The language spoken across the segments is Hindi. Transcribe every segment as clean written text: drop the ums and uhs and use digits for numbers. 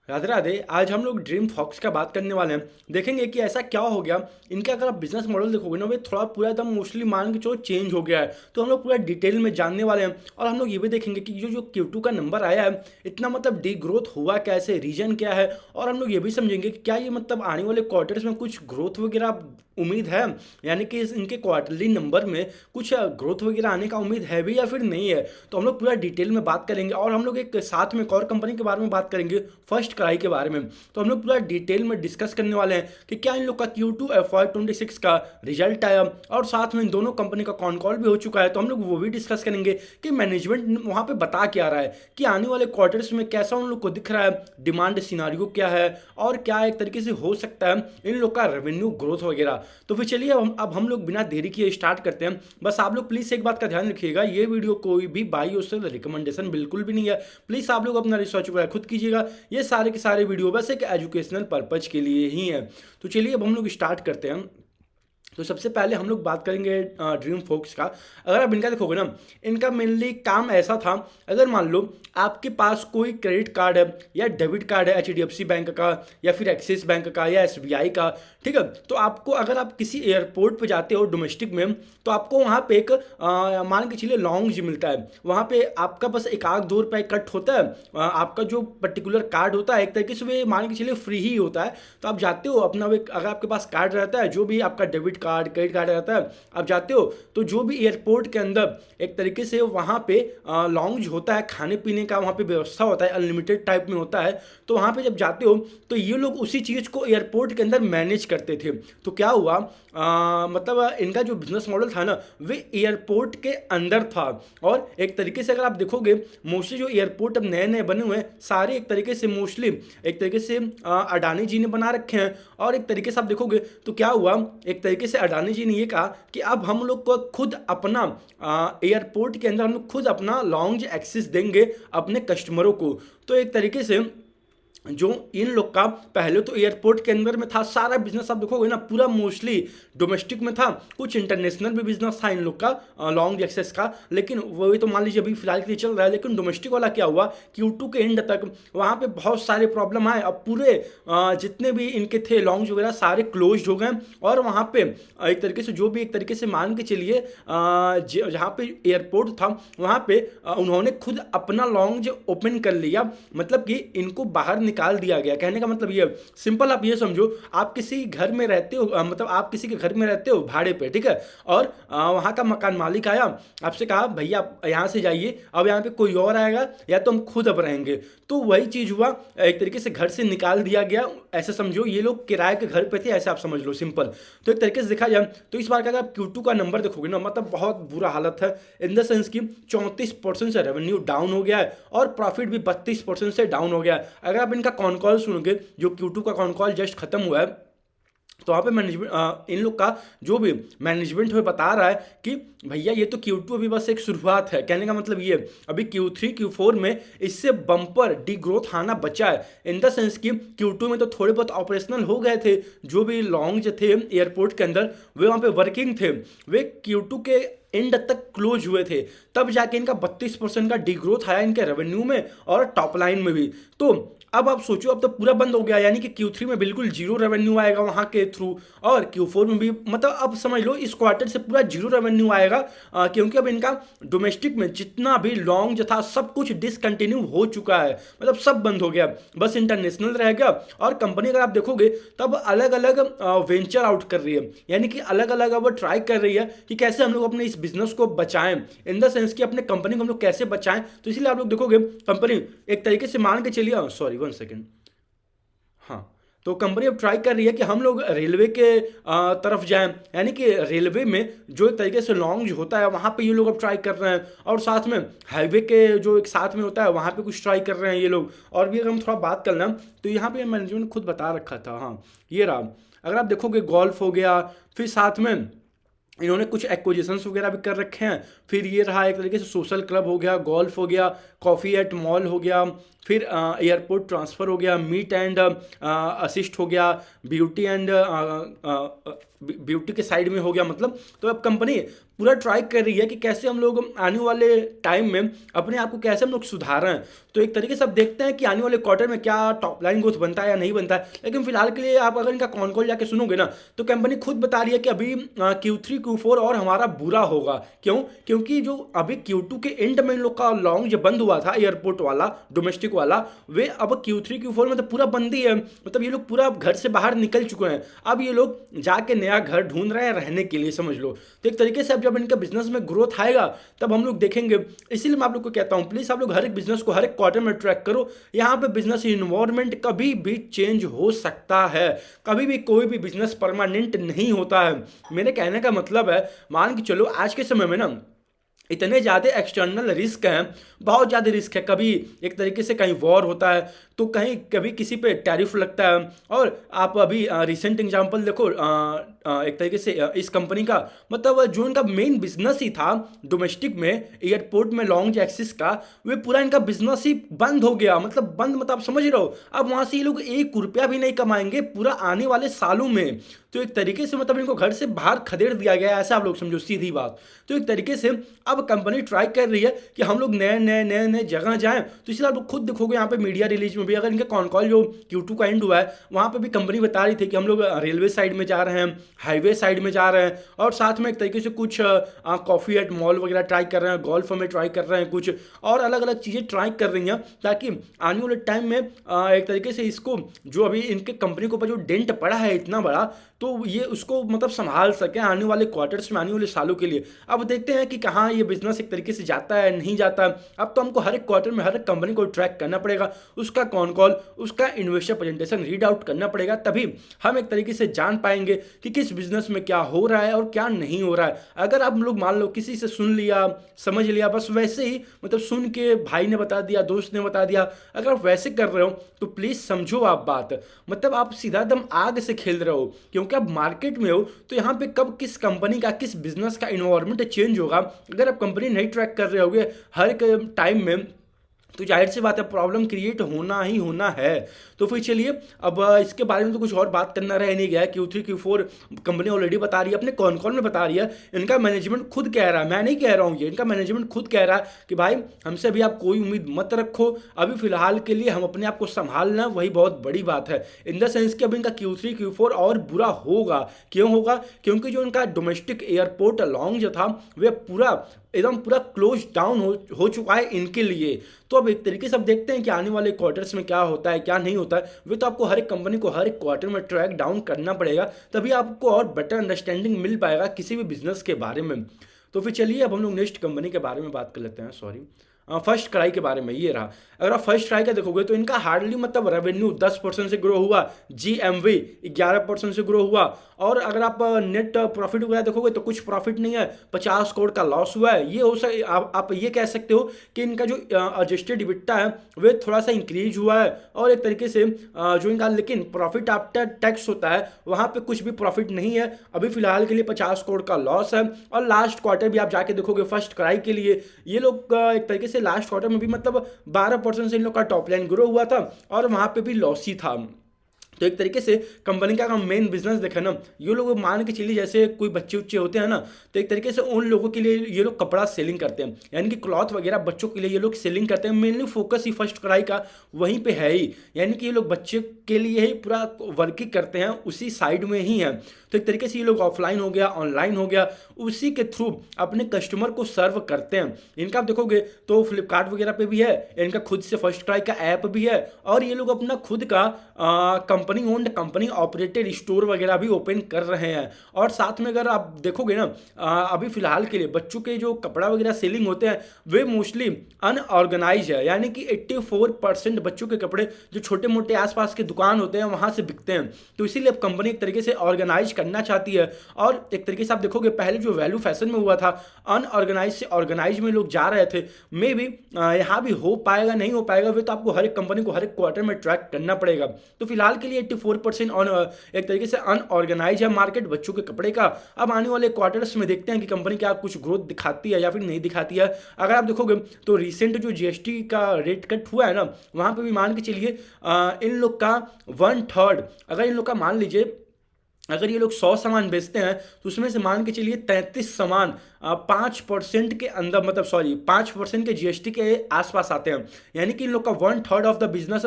राधे राधे। आज हम लोग ड्रीम फॉक्स का बात करने वाले हैं। देखेंगे कि ऐसा क्या हो गया। इनका अगर आप बिजनेस मॉडल देखोगे ना, वे थोड़ा पूरा एकदम मोस्टली मान के चलो चेंज हो गया है। तो हम लोग पूरा डिटेल में जानने वाले हैं और हम लोग ये भी देखेंगे कि जो जो Q2 का नंबर आया है, इतना मतलब डी ग्रोथ हुआ कैसे, रीजन क्या है। और हम लोग ये भी समझेंगे कि क्या ये मतलब आने वाले क्वार्टर्स में कुछ ग्रोथ वगैरह उम्मीद है, यानी कि इनके क्वार्टरली नंबर में कुछ ग्रोथ वगैरह आने का उम्मीद है भी या फिर नहीं है। तो हम लोग पूरा डिटेल में बात करेंगे और हम लोग एक साथ में एक और कंपनी के बारे में बात करेंगे, फर्स्ट क्राई के बारे में। तो हम लोग पूरा डिटेल में डिस्कस करने वाले हैं कि क्या इन लोग का Q2 FY26 का रिजल्ट आया और साथ में इन दोनों कंपनी का कॉन कॉल भी हो चुका है। तो हम लोग वो भी डिस्कस करेंगे कि मैनेजमेंट वहाँ पे बता क्या रहा है, कि आने वाले क्वार्टर्स में कैसा उन लोग को दिख रहा है, डिमांड सिनारियो क्या है और क्या एक तरीके से हो सकता है इन लोग का रेवेन्यू ग्रोथ वगैरह। तो फिर चलिए अब हम लोग बिना देरी किए स्टार्ट करते हैं। बस आप लोग प्लीज़ एक बात का ध्यान रखिएगा, ये वीडियो कोई भी बाई और सेल रिकमेंडेशन बिल्कुल भी नहीं है। प्लीज़ आप लोग अपना रिसर्च वगैरह खुद कीजिएगा। ये सारे के सारे वीडियो बस एक एजुकेशनल पर्पज के लिए ही है। तो चलिए अब हम लोग स्टार्ट करते हैं। तो सबसे पहले हम लोग बात करेंगे ड्रीम फोक्स का। अगर आप इनका देखोगे ना, इनका मेनली काम ऐसा था, अगर मान लो आपके पास कोई क्रेडिट कार्ड है या डेबिट कार्ड है HDFC बैंक का या फिर एक्सिस बैंक का या SBI का, ठीक है। तो आपको अगर आप किसी एयरपोर्ट पे जाते हो डोमेस्टिक में, तो आपको वहाँ पे एक मान के चलिए लॉन्ज मिलता है। वहाँ पे आपका बस एक आध 2 रुपये कट होता है। आपका जो पर्टिकुलर कार्ड होता है एक तरीके से वे मान के चलिए फ्री ही होता है। तो आप जाते हो अपना, वे अगर आपके पास कार्ड रहता है, जो भी आपका डेबिट कार्ड क्रेडिट कार्ड रहता है, आप जाते हो तो जो भी एयरपोर्ट के अंदर एक तरीके से वहाँ पे लॉन्ज होता है, खाने पीने का वहाँ पे व्यवस्था होता है, अनलिमिटेड टाइप में होता है। तो वहाँ पे जब जाते हो तो ये लोग उसी चीज़ को एयरपोर्ट के अंदर मैनेज करते थे। तो क्या हुआ, मतलब इनका जो बिजनेस मॉडल था ना, वे एयरपोर्ट के अंदर था। और एक तरीके से अगर आप देखोगे, मोस्टली जो एयरपोर्ट अब नए नए बने हुए हैं सारे एक तरीके से मोस्टली एक तरीके से अडानी जी ने बना रखे हैं। और एक तरीके से आप देखोगे तो क्या हुआ, एक तरीके से अडानी जी ने ये कहा कि अब हम लोग को खुद अपना एयरपोर्ट के अंदर हम लोग खुद अपना लॉन्ज एक्सेस देंगे अपने कस्टमरों को। तो एक तरीके से जो इन लोग का पहले तो एयरपोर्ट के अंदर में था सारा बिजनेस, आप देखोगे ना पूरा मोस्टली डोमेस्टिक में था, कुछ इंटरनेशनल भी बिजनेस था इन लोग का लॉन्ग एक्सेस का, लेकिन वही तो मान लीजिए अभी फिलहाल के लिए चल रहा है। लेकिन डोमेस्टिक वाला क्या हुआ, Q2 के एंड तक वहाँ पे बहुत सारे प्रॉब्लम आए। अब पूरे जितने भी इनके थे लॉन्ज वगैरह सारे क्लोज हो गए। और वहाँ पे एक तरीके से जो भी एक तरीके से मान के चलिए जहाँ पे एयरपोर्ट था वहाँ पे उन्होंने खुद अपना लॉन्ज ओपन कर लिया, मतलब कि इनको बाहर निकाल दिया गया। कहने का मतलब ये सिंपल, आप ये समझो, आप किसी घर में रहते हो, मतलब आप किसी के घर में रहते हो भाड़े पे, ठीक है। और वहाँ का मकान मालिक आया, आपसे कहा भैया आप यहाँ से जाइए, अब यहाँ पे कोई और आएगा या तो हम खुद अब रहेंगे। तो वही चीज़ हुआ, एक तरीके से घर से निकाल दिया गया। ऐसे समझो ये लोग किराए के घर पे थे, ऐसे आप समझ लो सिंपल। तो एक तरीके से देखा जाए तो इस बार का अगर आप Q2 का नंबर देखोगे ना, मतलब बहुत बुरा हालत है। इन द सेंस की 34% से रेवेन्यू डाउन हो गया है और प्रॉफिट भी 32% से डाउन हो गया है। अगर आप इनका कॉन कॉल सुनोगे, जो Q2 का कॉन कॉल जस्ट खत्म हुआ है, तो वहाँ पे मैनेजमेंट इन लोग का जो भी मैनेजमेंट है बता रहा है कि भैया ये तो Q2 अभी बस एक शुरुआत है। कहने का मतलब ये अभी Q3 Q4 में इससे बम्पर डी ग्रोथ आना बचा है। इन द सेंस कि Q2 में तो थोड़े बहुत ऑपरेशनल हो गए थे, जो भी लॉन्ज थे एयरपोर्ट के अंदर वे वहाँ पे वर्किंग थे, वे Q2 के एंड तक क्लोज हुए थे। तब जाके इनका 32% का डी ग्रोथ आया इनके रेवेन्यू में और टॉप लाइन में भी। तो अब आप सोचो, अब तो पूरा बंद हो गया, यानी कि Q3 में बिल्कुल जीरो रेवेन्यू आएगा वहाँ के थ्रू, और Q4 में भी, मतलब अब समझ लो इस क्वार्टर से पूरा जीरो रेवेन्यू आएगा। क्योंकि अब इनका डोमेस्टिक में जितना भी लॉन्ग था सब कुछ डिसकंटिन्यू हो चुका है, मतलब सब बंद हो गया, बस इंटरनेशनल रह गया। और कंपनी अगर आप देखोगे तब अलग अलग वेंचर आउट कर रही है, यानी कि अलग अलग अब ट्राई कर रही है कि कैसे हम लोग अपने इस बिजनेस को बचाएं, इन द सेंस कि अपने कंपनी को हम लोग कैसे बचाएं। तो इसलिए आप लोग देखोगे कंपनी एक तरीके से मान के चलिए, सॉरी 1 सेकेंड, हाँ, तो कंपनी अब ट्राई कर रही है कि हम लोग रेलवे के तरफ जाएं, यानी कि रेलवे में जो एक तरीके से लॉन्ज होता है वहाँ पे ये लोग अब ट्राई कर रहे हैं। और साथ में हाईवे के जो एक साथ में होता है वहाँ पे कुछ ट्राई कर रहे हैं ये लोग। और भी अगर हम थोड़ा बात कर लें तो यहाँ पे मैनेजमेंट खुद बता रखा था, हाँ ये रहा। अगर आप देखोगे गोल्फ हो गया, फिर साथ में इन्होंने कुछ एक्विजिशंस वगैरह भी कर रखे हैं। फिर ये रहा एक तरीके से सोशल क्लब हो गया, गोल्फ हो गया, कॉफ़ी एट मॉल हो गया, फिर एयरपोर्ट ट्रांसफ़र हो गया, मीट एंड असिस्ट हो गया, ब्यूटी एंड ब्यूटी के साइड में हो गया। मतलब तो अब कंपनी पूरा ट्राई कर रही है कि कैसे हम लोग आने वाले टाइम में अपने आप को कैसे हम लोग सुधारें। तो एक तरीके से अब देखते हैं कि आने वाले क्वार्टर में क्या टॉप लाइन ग्रोथ बनता है या नहीं बनता है। लेकिन फिलहाल के लिए आप अगर इनका कॉन कॉल जाके सुनोगे ना, तो कंपनी खुद बता रही है कि अभी Q3 Q4 और हमारा बुरा होगा। क्यों? क्योंकि जो अभी Q2 के एंड में इन लोग का लॉन्ग जो बंद हुआ था एयरपोर्ट वाला, डोमेस्टिक वाला, वे अब Q3 Q4 में तो पूरा बंद ही है। मतलब ये लोग पूरा घर से बाहर निकल चुके हैं। अब ये लोग जाके नया घर ढूंढ रहे हैं रहने के लिए, समझ लो। तो एक तरीके से अब जब इनका बिजनेस में ग्रोथ आएगा तब हम लोग देखेंगे। इसीलिए मैं आप लोग को कहता हूं, प्लीज आप लोग हर एक बिजनेस को हर एक क्वार्टर में ट्रैक करो। यहाँ पे बिजनेस इन्वायरमेंट कभी भी चेंज हो सकता है, कभी भी कोई भी बिजनेस परमानेंट नहीं होता है। मेरे कहने का मतलब है, मान के चलो आज के समय में ना इतने ज़्यादा एक्सटर्नल रिस्क हैं, बहुत ज़्यादा रिस्क है। कभी एक तरीके से कहीं वॉर होता है, तो कहीं कभी किसी पे टैरिफ लगता है। और आप अभी रिसेंट एग्जांपल देखो, एक तरीके से इस कंपनी का मतलब जो इनका मेन बिजनेस ही था डोमेस्टिक में एयरपोर्ट में लॉन्ज एक्सिस का, वे पूरा इनका बिजनेस ही बंद हो गया। मतलब बंद, मतलब आप समझ रहे हो, अब वहाँ से ये लोग 1 रुपया भी नहीं कमाएंगे पूरा आने वाले सालों में। तो एक तरीके से मतलब इनको घर से बाहर खदेड़ दिया गया है, ऐसा आप लोग समझो, सीधी बात। तो एक तरीके से अब कंपनी ट्राई कर रही है कि हम लोग नए नए नए नए जगह जाएं। तो इसलिए आप लोग खुद देखोगे यहाँ पे मीडिया रिलीज में भी, अगर इनका कॉन कॉल जो Q2 का एंड हुआ है वहाँ पे भी कंपनी बता रही थी कि हम लोग रेलवे साइड में जा रहे हैं, हाईवे साइड में जा रहे हैं, और साथ में एक तरीके से कुछ कॉफ़ी एट मॉल वगैरह ट्राई कर रहे हैं, गोल्फ में ट्राई कर रहे हैं, कुछ और अलग अलग चीज़ें ट्राई कर रही हैं, ताकि आने वाले टाइम में एक तरीके से इसको जो अभी इनके कंपनी के ऊपर जो डेंट पड़ा है इतना बड़ा, तो ये उसको मतलब संभाल सकें आने वाले क्वार्टर्स में, आने वाले सालों के लिए। अब देखते हैं कि कहाँ ये बिजनेस एक तरीके से जाता है नहीं जाता। अब तो हमको हर एक क्वार्टर में हर एक कंपनी को ट्रैक करना पड़ेगा, उसका कॉन कॉल, उसका इन्वेस्टर प्रेजेंटेशन रीड आउट करना पड़ेगा, तभी हम एक तरीके से जान पाएंगे कि किस बिजनेस में क्या हो रहा है और क्या नहीं हो रहा है। अगर आप लोग मान लो किसी से सुन लिया, समझ लिया, बस वैसे ही मतलब सुन के भाई ने बता दिया, दोस्त ने बता दिया, अगर आप वैसे कर रहे हो तो प्लीज़ समझो आप बात, मतलब आप सीधा दम आग से खेल रहे हो। क्योंकि आप मार्केट में हो तो यहाँ पे कब किस कंपनी का, किस बिजनेस का इन्वायरमेंट चेंज होगा, अगर आप कंपनी नहीं ट्रैक कर रहे होगे हर एक टाइम में, तो जाहिर सी बात है प्रॉब्लम क्रिएट होना ही होना है। तो फिर चलिए अब इसके बारे में तो कुछ और बात करना रह नहीं गया है। Q3 Q4 कंपनी ऑलरेडी बता रही है, अपने कॉन कॉल में बता रही है, इनका मैनेजमेंट खुद कह रहा है, मैं नहीं कह रहा हूँ, ये इनका मैनेजमेंट खुद कह रहा है कि भाई हमसे अभी आप कोई उम्मीद मत रखो, अभी फिलहाल के लिए हम अपने आप को संभालना, वही बहुत बड़ी बात है। इन द सेंस कि अभी इनका Q3 Q4 और बुरा होगा। क्यों होगा? क्योंकि जो इनका डोमेस्टिक एयरपोर्ट लॉन्ग जो था वह पूरा एकदम पूरा क्लोज डाउन हो चुका है इनके लिए। तो अब एक तरीके से अब देखते हैं कि आने वाले क्वार्टर्स में क्या होता है क्या नहीं होता है। वे तो आपको हर एक कंपनी को हर एक क्वार्टर में ट्रैक डाउन करना पड़ेगा, तभी आपको और बेटर अंडरस्टैंडिंग मिल पाएगा किसी भी बिजनेस के बारे में। तो फिर चलिए अब हम लोग नेक्स्ट कंपनी के बारे में बात कर लेते हैं। सॉरी, फर्स्ट क्राई के बारे में ये रहा। अगर आप फर्स्ट क्राई का देखोगे तो इनका हार्डली मतलब रेवेन्यू 10% से ग्रो हुआ, GMV 11% से ग्रो हुआ, और अगर आप नेट प्रॉफिट वगैरह देखोगे तो कुछ प्रॉफिट नहीं है, 50 करोड़ का लॉस हुआ है। ये हो आप ये कह सकते हो कि इनका जो एडजस्टेड इबिट्टा है वे थोड़ा सा इंक्रीज हुआ है, और एक तरीके से जो इनका लेकिन प्रॉफिट आफ्टर टैक्स होता है वहाँ पे कुछ भी प्रॉफिट नहीं है। अभी फिलहाल के लिए 50 करोड़ का लॉस है। और लास्ट क्वार्टर भी आप जाके देखोगे फर्स्ट क्राई के लिए ये लोग एक तरीके से लास्ट क्वार्टर में भी मतलब 12% से इन लोग का टॉप लाइन ग्रो हुआ था, और वहाँ पे भी लॉस ही था। तो एक तरीके से कंपनी का मेन बिजनेस देखा ना, ये लोग मान के चलिए जैसे कोई बच्चे उच्चे होते हैं ना, तो एक तरीके से उन लोगों के लिए ये लोग कपड़ा सेलिंग करते हैं, यानी कि क्लॉथ वगैरह बच्चों के लिए ये लोग सेलिंग करते हैं। मेनली फोकस ही फर्स्ट क्राई का वहीं पे है ही, यानी कि ये लोग बच्चे के लिए ही पूरा वर्किंग करते हैं, उसी साइड में ही है। तो एक तरीके से ये लोग ऑफलाइन हो गया, ऑनलाइन हो गया, उसी के थ्रू अपने कस्टमर को सर्व करते हैं। इनका आप देखोगे तो फ्लिपकार्ट वगैरह पे भी है, इनका खुद से फर्स्ट क्राई का ऐप भी है, और ये लोग अपना खुद का company owned, company operated store वगैरह भी ओपन कर रहे हैं। और साथ में अगर आप देखोगे ना अभी फिलहाल के लिए बच्चों के जो कपड़ा वगैरह सेलिंग होते हैं वे मोस्टली अनऑर्गेनाइज है, यानी कि 84% बच्चों के कपड़े जो छोटे मोटे आसपास के दुकान होते हैं वहाँ से बिकते हैं। तो इसीलिए अब कंपनी एक तरीके से ऑर्गेनाइज करना चाहती है। और एक तरीके से आप देखोगे पहले जो वैल्यू फैशन में हुआ था, अनऑर्गेनाइज से ऑर्गेनाइज में लोग जा रहे थे, मे भी यहाँ भी हो पाएगा नहीं हो पाएगा, वे तो आपको हर एक कंपनी को हर एक क्वार्टर में ट्रैक करना पड़ेगा। तो फिलहाल के लिए 84% एक तरीके से अनऑर्गेनाइज है मार्केट बच्चों के कपड़े का। अब आने वाले क्वार्टर्स में देखते हैं कि कंपनी क्या कुछ ग्रोथ दिखाती है या फिर नहीं दिखाती है। अगर आप देखोगे तो रिसेंट जो जीएसटी का रेट कट हुआ है ना, वहाँ पे भी मान के चलिए इन लोग का 1/3, अगर इन लोग का मान लीजिए अगर ये लोग 100 सामान बेचते हैं तो उसमें से मान के चलिए 33 सामान 5% के अंदर, मतलब सॉरी 5% के जीएसटी के आसपास आते हैं। यानी कि इन लोग का 1/3 ऑफ द बिजनेस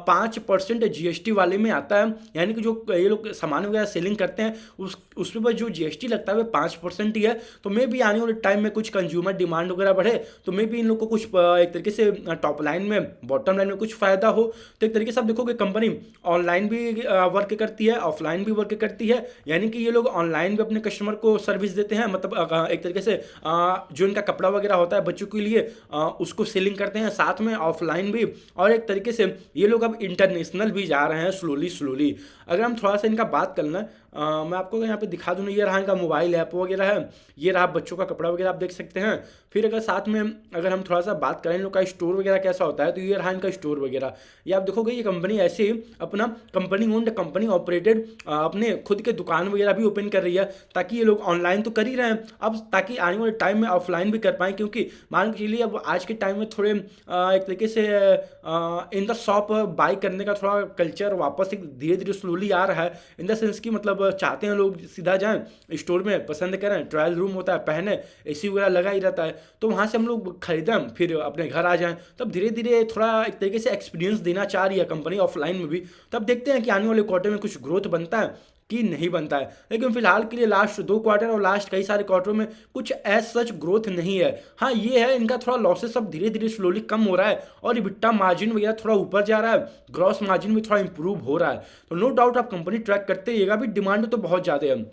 5% जीएसटी वाले में आता है। यानी कि जो ये लोग सामान वगैरह सेलिंग करते हैं उस पर जो जीएसटी लगता है वो 5% ही है। तो मे भी आने वाले टाइम में कुछ कंज्यूमर डिमांड वगैरह बढ़े तो मे भी इन लोग को कुछ एक तरीके से टॉप लाइन में बॉटम लाइन में कुछ फायदा हो। तो एक तरीके से आप देखोगे कंपनी ऑनलाइन भी वर्क करती है, ऑफलाइन भी वर्क करती है। यानी कि ये लोग ऑनलाइन भी अपने कस्टमर को सर्विस देते हैं, मतलब एक तरीके से जो इनका कपड़ा वगैरह होता है बच्चों के लिए उसको सेलिंग करते हैं, साथ में ऑफलाइन भी। और एक तरीके से ये लोग अब इंटरनेशनल भी जा रहे हैं स्लोली। अगर हम थोड़ा सा इनका बात कर लें, मैं आपको यहाँ पे दिखा दूँ, ये रहा इनका मोबाइल ऐप वगैरह है, ये रहा बच्चों का कपड़ा वगैरह आप देख सकते हैं। फिर अगर साथ में अगर हम थोड़ा सा बात करें इन लोग का स्टोर वगैरह कैसा होता है, तो ये रहा इनका स्टोर वगैरह। ये आप देखोगे ये कंपनी ऐसे ही अपना कंपनी ओन्ड कंपनी ऑपरेटेड अपने खुद के दुकान वगैरह भी ओपन कर रही है, ताकि ये लोग ऑनलाइन तो कर ही रहे हैं अब, ताकि आने वाले टाइम में ऑफलाइन भी कर पाएँ। क्योंकि मान के चलिए अब आज के टाइम में थोड़े एक तरीके से इन द शॉप बाई करने का थोड़ा कल्चर वापस एक धीरे धीरे स्लोली आ रहा है। इन द सेंस की मतलब चाहते हैं लोग सीधा जाएं स्टोर में, पसंद करें, ट्रायल रूम होता है, पहने, एसी वगैरह लगा ही रहता है, तो वहाँ से हम लोग खरीदें फिर अपने घर आ जाएं। तब धीरे धीरे थोड़ा एक तरीके से एक्सपीरियंस देना चाह रही है कंपनी ऑफलाइन में भी। तब देखते हैं कि आने वाले क्वार्टर में कुछ ग्रोथ बनता है कि नहीं बनता है। लेकिन फिलहाल के लिए लास्ट 2 क्वार्टर और लास्ट कई सारे क्वार्टर में कुछ एज सच ग्रोथ नहीं है। हाँ ये है इनका थोड़ा लॉसेस अब धीरे धीरे स्लोली कम हो रहा है और इबिट्टा मार्जिन वगैरह थोड़ा ऊपर जा रहा है, ग्रॉस मार्जिन भी थोड़ा इंप्रूव हो रहा है। तो नो डाउट आप कंपनी ट्रैक करते रहिएगा। अभी डिमांड तो बहुत ज़्यादा है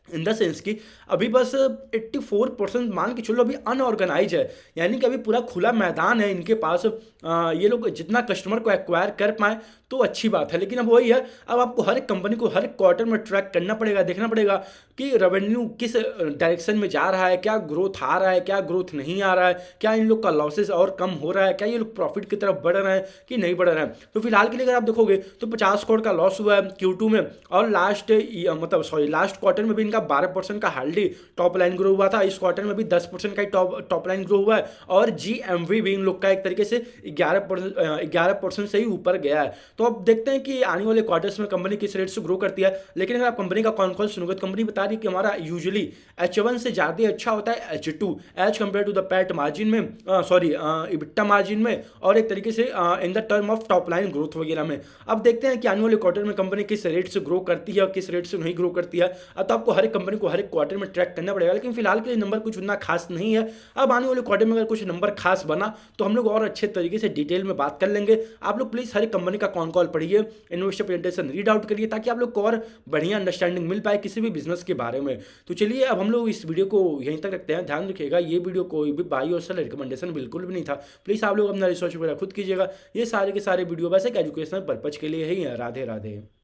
इन द सेंस कि अभी बस 84% मान के चलो अभी अनऑर्गेनाइज है। यानी कि अभी पूरा खुला मैदान है इनके पास, ये लोग जितना कस्टमर को एक्वायर कर पाए तो अच्छी बात है। लेकिन अब वही है, अब आपको हर एक कंपनी को हर एक क्वार्टर में ट्रैक करना पड़ेगा, देखना पड़ेगा कि रेवेन्यू किस डायरेक्शन में जा रहा है, क्या ग्रोथ आ रहा है, क्या ग्रोथ नहीं आ रहा है, क्या इन लोग का लॉसेस और कम हो रहा है, क्या ये लोग प्रॉफिट की तरफ बढ़ रहे हैं कि नहीं बढ़ रहे हैं। तो फिलहाल के लिए अगर आप देखोगे तो 50 करोड़ का लॉस हुआ है Q2 में, और लास्ट क्वार्टर में भी इनका 12% का हार्डली टॉप लाइन ग्रो हुआ था। इस क्वार्टर में भी 10% का ही टॉप लाइन ग्रो हुआ है, और GMV भी इन लोग का एक तरीके से 11% से ही ऊपर गया है। तो अब देखते हैं कि आने वाले क्वार्टर्स में कंपनी किस रेट से ग्रो करती है। लेकिन अगर आप कंपनी का कॉन कॉल सुनोगे तो कंपनी बता रही है कि हमारा यूजुअली H1 से ज़्यादा अच्छा होता है H2 as compared to the PAT margin में, इबिट्टा मार्जिन में, और एक तरीके से in the term of top line growth वगैरह में। अब देखते हैं कि आने वाले क्वार्टर में कंपनी किस रेट से ग्रो करती है और किस रेट से नहीं ग्रो करती है। अब तो आपको हर एक कंपनी को हर एक क्वार्टर में ट्रैक करना पड़ेगा। लेकिन फिलहाल के लिए नंबर कुछ उतना खास नहीं है। अब आने वाले क्वार्टर में अगर कुछ नंबर खास बना तो हम लोग और अच्छे तरीके से डिटेल में बात कर लेंगे। आप लोग प्लीज़ हर एक कंपनी का कॉन कॉल पढ़िए, इन्वेस्टर प्रेजेंटेशन रीड आउट करिए, ताकि आप लोग को और बढ़िया अंडरस्टैंडिंग मिल पाए किसी भी बिजनेस के बारे में। तो चलिए अब हम लोग इस वीडियो को यहीं तक रखते हैं। ध्यान रखिएगा ये वीडियो कोई भी बाई और सेल रिकमेंडेशन बिल्कुल भी नहीं था। प्लीज़ आप लोग अपना रिसर्च वगैरह खुद कीजिएगा। ये सारे के सारे वीडियो वैसे एजुकेशनल पर्पज के लिए ही है। राधे राधे।